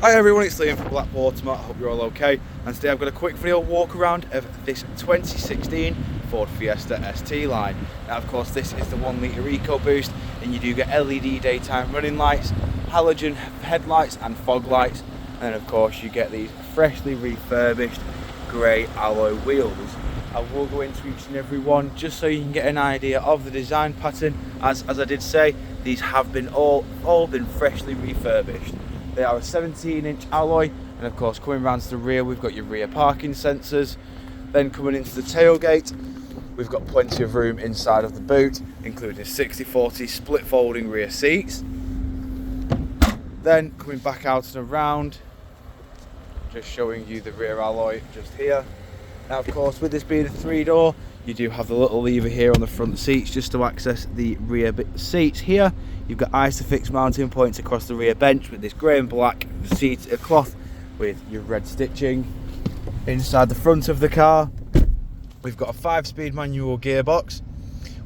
Hi everyone, it's Liam from Blackpool Automart. I hope you're all okay. And today I've got a quick video walk around of this 2016 Ford Fiesta ST line. Now of course this is the 1 litre EcoBoost, and you do get LED daytime running lights, halogen headlights and fog lights, and then of course you get these freshly refurbished grey alloy wheels. I will go into each and every one just so you can get an idea of the design pattern. As I did say, these have been all been freshly refurbished. They are a 17-inch alloy, and of course coming round to the rear we've got your rear parking sensors. Then coming into the tailgate we've got plenty of room inside of the boot, including 60/40 split folding rear seats. Then coming back out and around, just showing you the rear alloy just here. Now of course with this being a 3-door, you do have the little lever here on the front seats just to access the rear seats here. You've got Isofix mounting points across the rear bench with this grey and black seat cloth with your red stitching. Inside the front of the car we've got a 5-speed manual gearbox.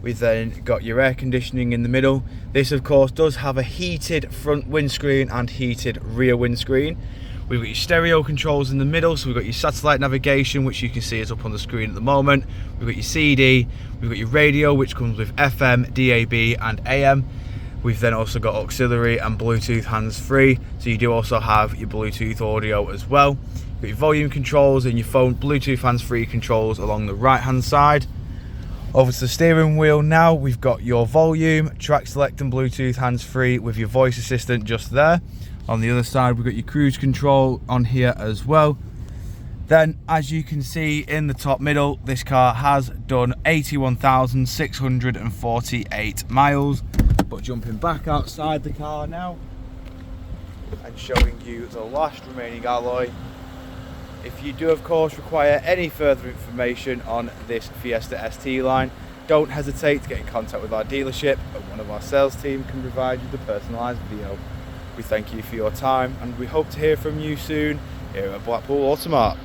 We've then got your air conditioning in the middle. This of course does have a heated front windscreen and heated rear windscreen. We've got your stereo controls in the middle, so we've got your satellite navigation, which you can see is up on the screen at the moment. We've got your CD, we've got your radio, which comes with FM, DAB and AM. We've then also got auxiliary and Bluetooth hands-free, so you do also have your Bluetooth audio as well. You've got your volume controls and your phone Bluetooth hands-free controls along the right-hand side. Over to the steering wheel now, we've got your volume, track select and Bluetooth hands-free with your voice assistant just there. On the other side we've got your cruise control on here as well. Then as you can see in the top middle, this car has done 81,648 miles. But jumping back outside the car now and showing you the last remaining alloy. If you do of course require any further information on this Fiesta ST line, don't hesitate to get in contact with our dealership, and one of our sales team can provide you the personalised video. We thank you for your time and we hope to hear from you soon here at Blackpool Automart.